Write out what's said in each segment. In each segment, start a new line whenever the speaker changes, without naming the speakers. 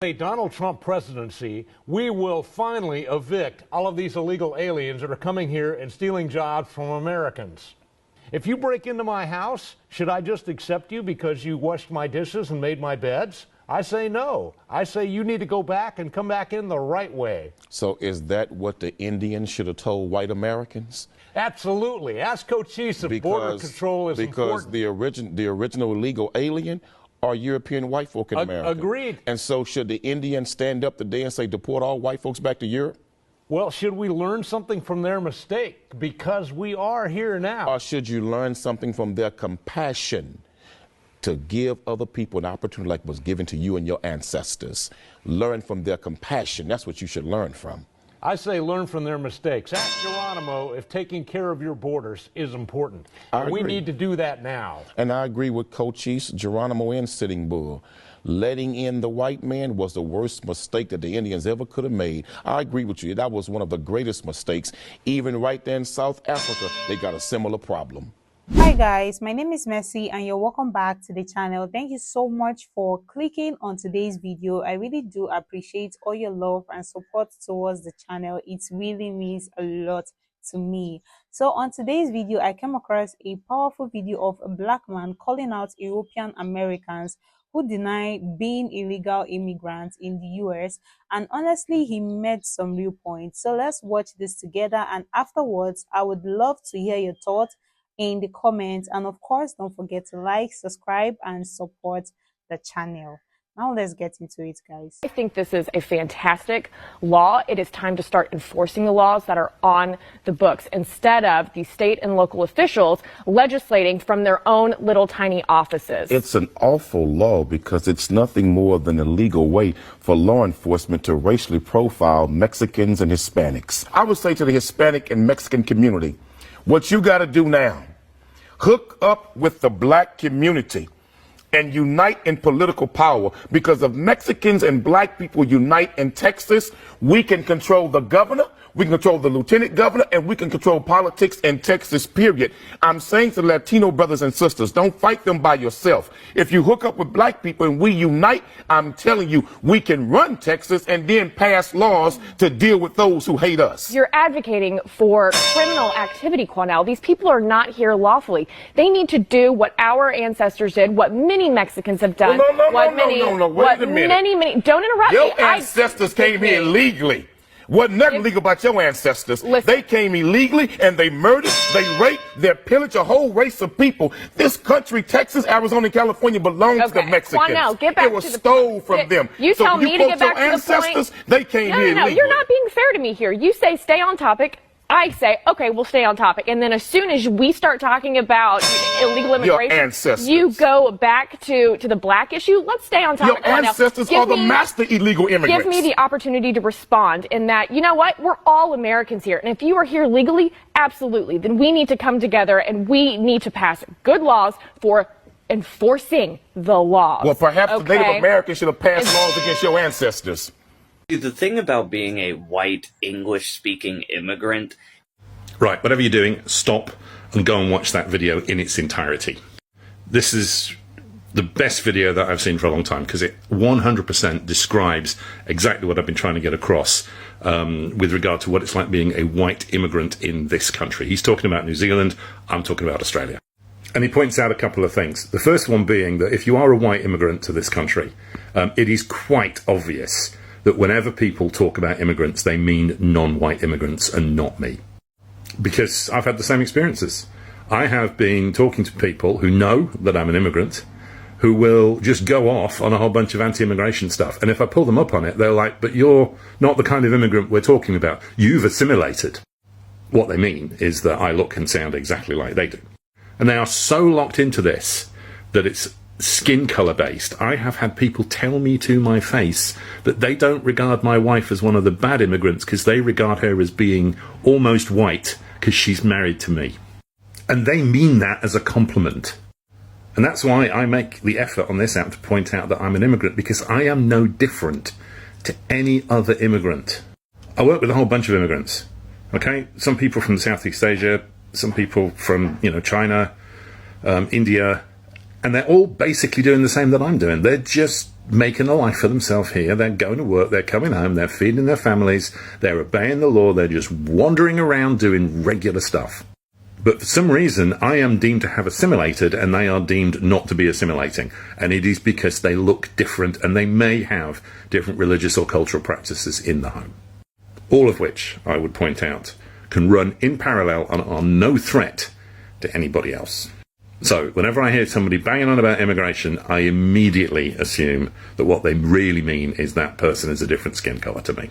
A Donald Trump presidency, we will finally evict all of these illegal aliens that are coming here and stealing jobs from Americans. If you break into my house, should I just accept you because you washed my dishes and made my beds? I say no. I say you need to go back and come back in the right way.
So is that what the Indians should have told white Americans?
Absolutely. Ask Cochise if border control is important.
Because the original illegal alien are European white folk in America.
Agreed.
And so should the Indians stand up today and say deport all white folks back to Europe?
Well, should we learn something from their mistake? Because we are here now.
Or should you learn something from their compassion to give other people an opportunity like was given to you and your ancestors? Learn from their compassion. That's what you should learn from.
I say learn from their mistakes. Ask Geronimo if taking care of your borders is important. We need to do that now.
And I agree with Cochise, Geronimo, and Sitting Bull. Letting in the white man was the worst mistake that the Indians ever could have made. I agree with you. That was one of the greatest mistakes. Even right there in South Africa, they got a similar problem.
Hi guys, my name is Mercy and you're welcome back to the channel. Thank you so much for clicking on today's video. I really do appreciate all your love and support towards the channel. It really means a lot to me. So on today's video, I came across a powerful video of a black man calling out European Americans who deny being illegal immigrants in the US, and honestly he made some real points. So let's watch this together, and afterwards I would love to hear your thoughts in the comments, and of course don't forget to like, subscribe and support the channel. Now let's get into it, guys.
I think this is a fantastic law. It is time to start enforcing the laws that are on the books instead of the state and local officials legislating from their own little tiny offices.
It's an awful law because it's nothing more than a legal way for law enforcement to racially profile Mexicans and Hispanics. I would say to the Hispanic and Mexican community, what you got to do now, hook up with the black community and unite in political power, because if Mexicans and black people unite in Texas, we can control the governor, we can control the lieutenant governor, and we can control politics in Texas, period. I'm saying to Latino brothers and sisters, don't fight them by yourself. If you hook up with black people and we unite, I'm telling you, we can run Texas and then pass laws to deal with those who hate us.
You're advocating for criminal activity, Cornell. These people are not here lawfully. They need to do what our ancestors did, what many Mexicans have done.
Well, no, wait a minute.
Many, don't interrupt me.
Your ancestors came here illegally. Wasn't nothing legal about your ancestors.
Listen.
They came illegally and they murdered, they raped, they pillaged a whole race of people. This country, Texas, Arizona, and California, belongs to Mexicans.
Juanel, get back
it was
to the
stole from them.
You
so
tell me to get back to the
ancestors,
point.
They came here illegally.
No, you're not being fair to me here. You say stay on topic. I say, okay, we'll stay on topic. And then as soon as we start talking about illegal immigration,
your ancestors.
You go back to the black issue. Let's stay on topic.
Your ancestors are the master illegal immigrants.
Give me the opportunity to respond in that, you know what? We're all Americans here. And if you are here legally, absolutely, then we need to come together and we need to pass good laws for enforcing the laws.
Well, perhaps the Native Americans should have passed laws against your ancestors.
The thing about being a white, English-speaking immigrant...
Right, whatever you're doing, stop and go and watch that video in its entirety. This is the best video that I've seen for a long time because it 100% describes exactly what I've been trying to get across with regard to what it's like being a white immigrant in this country. He's talking about New Zealand, I'm talking about Australia. And he points out a couple of things. The first one being that if you are a white immigrant to this country, it is quite obvious that whenever people talk about immigrants, they mean non-white immigrants and not me. Because I've had the same experiences. I have been talking to people who know that I'm an immigrant, who will just go off on a whole bunch of anti-immigration stuff. And if I pull them up on it, they're like, but you're not the kind of immigrant we're talking about. You've assimilated. What they mean is that I look and sound exactly like they do. And they are so locked into this that it's skin color based. I have had people tell me to my face that they don't regard my wife as one of the bad immigrants because they regard her as being almost white because she's married to me. And they mean that as a compliment. And that's why I make the effort on this app to point out that I'm an immigrant, because I am no different to any other immigrant. I work with a whole bunch of immigrants. Okay, some people from Southeast Asia, some people from, China, India, and they're all basically doing the same that I'm doing. They're just making a life for themselves here. They're going to work, they're coming home, they're feeding their families, they're obeying the law, they're just wandering around doing regular stuff. But for some reason, I am deemed to have assimilated and they are deemed not to be assimilating. And it is because they look different and they may have different religious or cultural practices in the home. All of which, I would point out, can run in parallel and are no threat to anybody else. So, whenever I hear somebody banging on about immigration, I immediately assume that what they really mean is that person is a different skin colour to me.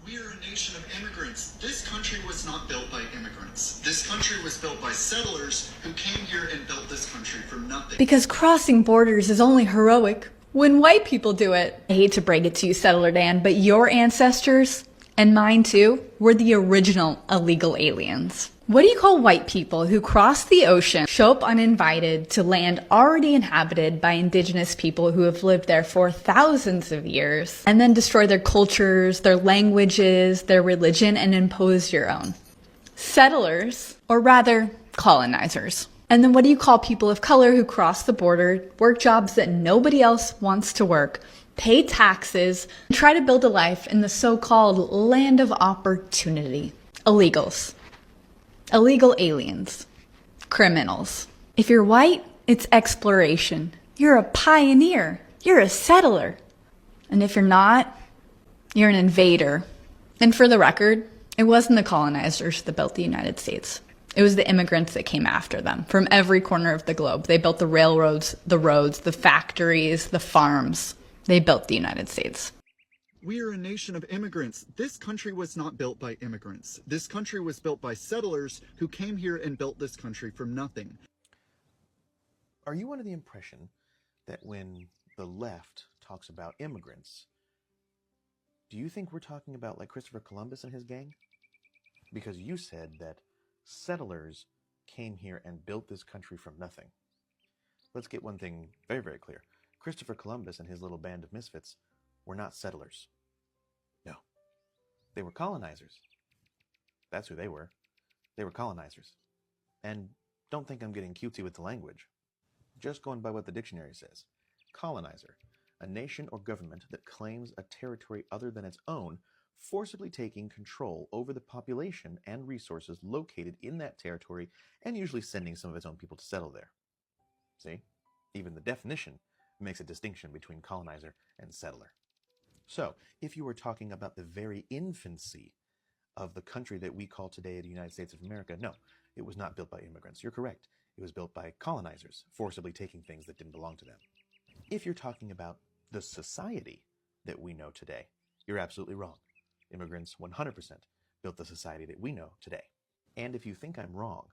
We are a nation of immigrants. This country was not built by immigrants. This country was built by settlers who came here and built this country from nothing.
Because crossing borders is only heroic when white people do it. I hate to break it to you, Settler Dan, but your ancestors, and mine too, were the original illegal aliens. What do you call white people who cross the ocean, show up uninvited to land already inhabited by indigenous people who have lived there for thousands of years, and then destroy their cultures, their languages, their religion, and impose your own? Settlers, or rather, colonizers. And then what do you call people of color who cross the border, work jobs that nobody else wants to work, pay taxes, and try to build a life in the so-called land of opportunity? Illegals. Illegal aliens. Criminals. If you're white, it's exploration. You're a pioneer. You're a settler. And if you're not, you're an invader. And for the record, it wasn't the colonizers that built the United States. It was the immigrants that came after them from every corner of the globe. They built the railroads, the roads, the factories, the farms. They built the United States.
We are a nation of immigrants. This country was not built by immigrants. This country was built by settlers who came here and built this country from nothing.
Are you under the impression that when the left talks about immigrants, do you think we're talking about like Christopher Columbus and his gang? Because you said that settlers came here and built this country from nothing. Let's get one thing very, very clear. Christopher Columbus and his little band of misfits were not settlers. No, they were colonizers. That's who they were. They were colonizers. And don't think I'm getting cutesy with the language. Just going by what the dictionary says. Colonizer, a nation or government that claims a territory other than its own, forcibly taking control over the population and resources located in that territory and usually sending some of its own people to settle there. See? Even the definition makes a distinction between colonizer and settler. So, if you were talking about the very infancy of the country that we call today the United States of America, no, it was not built by immigrants. You're correct. It was built by colonizers, forcibly taking things that didn't belong to them. If you're talking about the society that we know today, you're absolutely wrong. Immigrants 100% built the society that we know today. And if you think I'm wrong...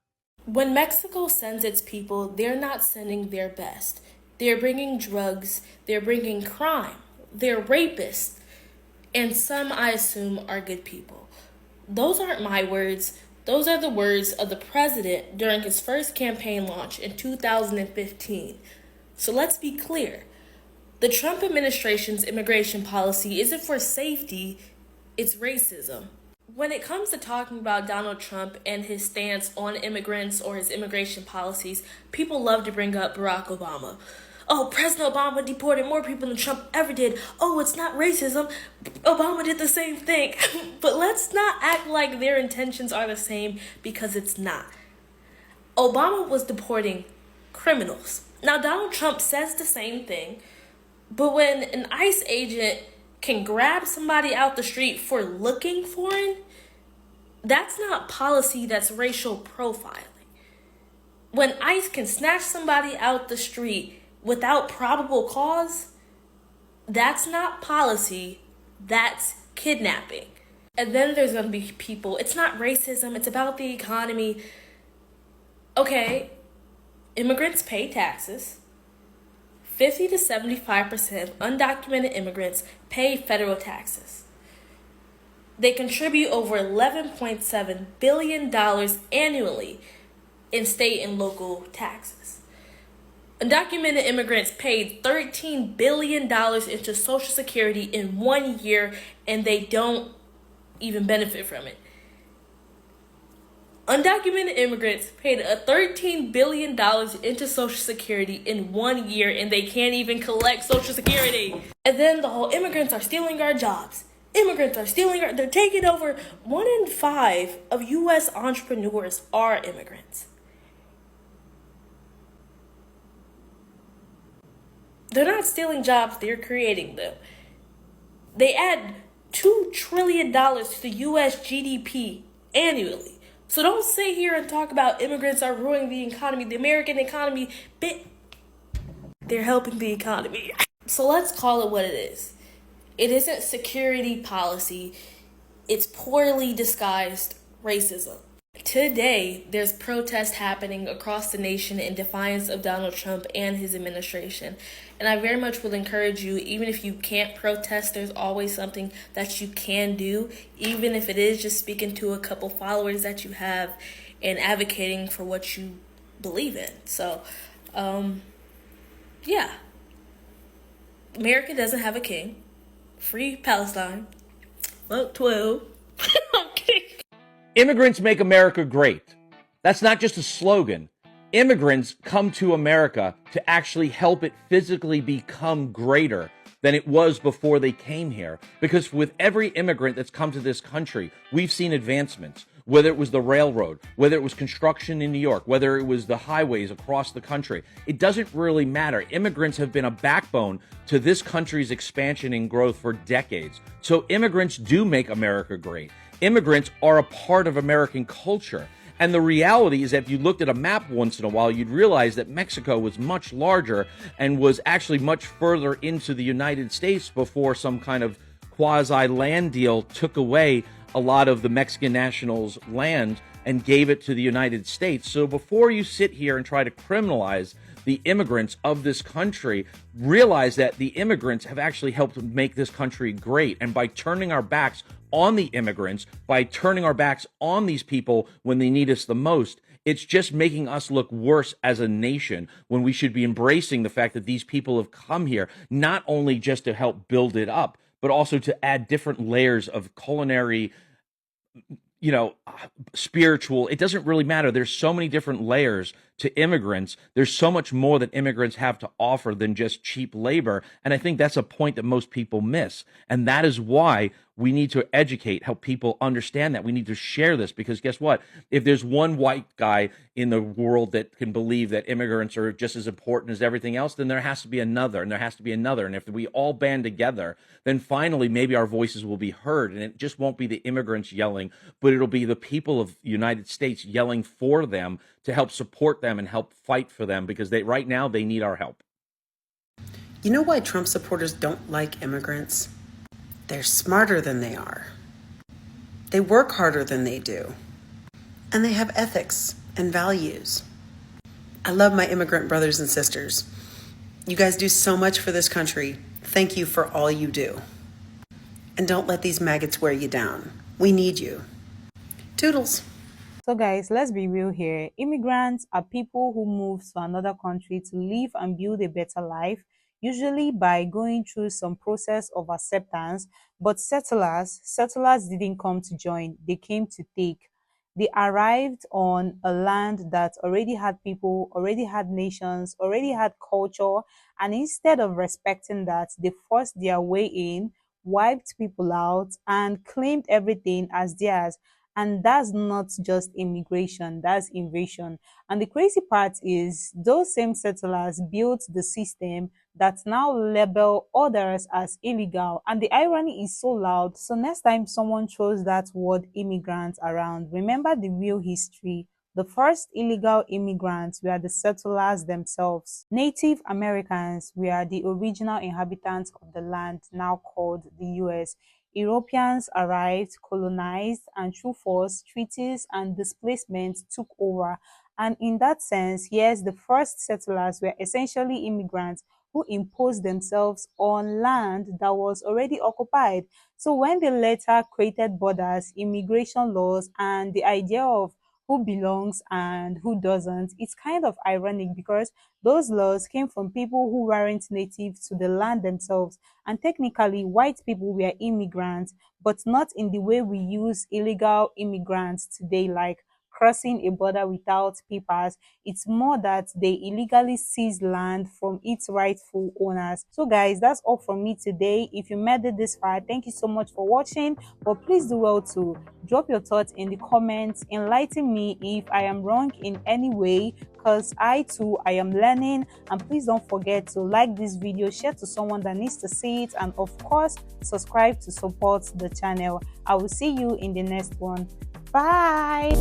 When Mexico sends its people, they're not sending their best. They're bringing drugs, they're bringing crime, they're rapists, and some, I assume, are good people. Those aren't my words. Those are the words of the president during his first campaign launch in 2015. So let's be clear. The Trump administration's immigration policy isn't for safety, it's racism. When it comes to talking about Donald Trump and his stance on immigrants or his immigration policies, people love to bring up Barack Obama. Oh, President Obama deported more people than Trump ever did. Oh, it's not racism. Obama did the same thing. But let's not act like their intentions are the same, because it's not. Obama was deporting criminals. Now, Donald Trump says the same thing, but when an ICE agent can grab somebody out the street for looking foreign, that's not policy, that's racial profiling. When ICE can snatch somebody out the street without probable cause, that's not policy, that's kidnapping. And then there's going to be people, it's not racism, it's about the economy. Okay, immigrants pay taxes. 50 to 75% of undocumented immigrants pay federal taxes. They contribute over $11.7 billion annually in state and local taxes. Undocumented immigrants paid $13 billion into Social Security in 1 year, and they don't even benefit from it. Undocumented immigrants paid $13 billion into Social Security in 1 year, and they can't even collect Social Security. And then the whole immigrants are stealing our jobs. Immigrants are they're taking over. 1 in 5 of U.S. entrepreneurs are immigrants. They're not stealing jobs, they're creating them. They add $2 trillion to the U.S. GDP annually. So don't sit here and talk about immigrants are ruining the economy, the American economy. They're helping the economy. So let's call it what it is. It isn't security policy. It's poorly disguised racism. Today, there's protests happening across the nation in defiance of Donald Trump and his administration. And I very much will encourage you, even if you can't protest, there's always something that you can do, even if it is just speaking to a couple followers that you have and advocating for what you believe in. So, yeah. America doesn't have a king. Free Palestine. Vote 12. I'm kidding.
Immigrants make America great. That's not just a slogan. Immigrants come to America to actually help it physically become greater than it was before they came here. Because with every immigrant that's come to this country, we've seen advancements. Whether it was the railroad, whether it was construction in New York, whether it was the highways across the country, it doesn't really matter. Immigrants have been a backbone to this country's expansion and growth for decades. So immigrants do make America great. Immigrants are a part of American culture. And the reality is that if you looked at a map once in a while, you'd realize that Mexico was much larger and was actually much further into the United States before some kind of quasi-land deal took away a lot of the Mexican nationals' land and gave it to the United States. So before you sit here and try to criminalize the immigrants of this country, realize that the immigrants have actually helped make this country great. And by turning our backs on the immigrants, by turning our backs on these people when they need us the most, it's just making us look worse as a nation when we should be embracing the fact that these people have come here, not only just to help build it up, but also to add different layers of culinary, spiritual. It doesn't really matter. There's so many different layers to immigrants. There's so much more that immigrants have to offer than just cheap labor. And I think that's a point that most people miss. And that is why we need to educate, help people understand that. We need to share this, because guess what? If there's one white guy in the world that can believe that immigrants are just as important as everything else, then there has to be another, and there has to be another. And if we all band together, then finally maybe our voices will be heard. And it just won't be the immigrants yelling, but it'll be the people of the United States yelling for them to help support them and help fight for them, because right now they need our help.
You know why Trump supporters don't like immigrants? They're smarter than they are. They work harder than they do. And they have ethics and values. I love my immigrant brothers and sisters. You guys do so much for this country. Thank you for all you do. And don't let these maggots wear you down. We need you. Toodles.
So guys, let's be real here. Immigrants are people who move to another country to live and build a better life, usually by going through some process of acceptance. But settlers didn't come to join, they came to take. They arrived on a land that already had people, already had nations, already had culture, and instead of respecting that, they forced their way in, wiped people out, and claimed everything as theirs. And that's not just immigration, that's invasion. And the crazy part is those same settlers built the system that now label others as illegal. And the irony is so loud. So next time someone throws that word immigrant around, remember the real history. The first illegal immigrants were the settlers themselves. Native Americans were the original inhabitants of the land now called the US. Europeans arrived, colonized, and through force, treaties, and displacement took over. And in that sense, yes, the first settlers were essentially immigrants who imposed themselves on land that was already occupied. So when they later created borders, immigration laws, and the idea of who belongs and who doesn't, it's kind of ironic because those laws came from people who weren't native to the land themselves. And technically, white people were immigrants, but not in the way we use illegal immigrants today, like crossing a border without papers. It's more that they illegally seize land from its rightful owners. So guys, that's all from me today. If you made it this far, thank you so much for watching, but please do well to drop your thoughts in the comments, enlighten me if I am wrong in any way, because I am learning. And please don't forget to like this video, share to someone that needs to see it, and of course subscribe to support the channel. I will see you in the next one. Bye.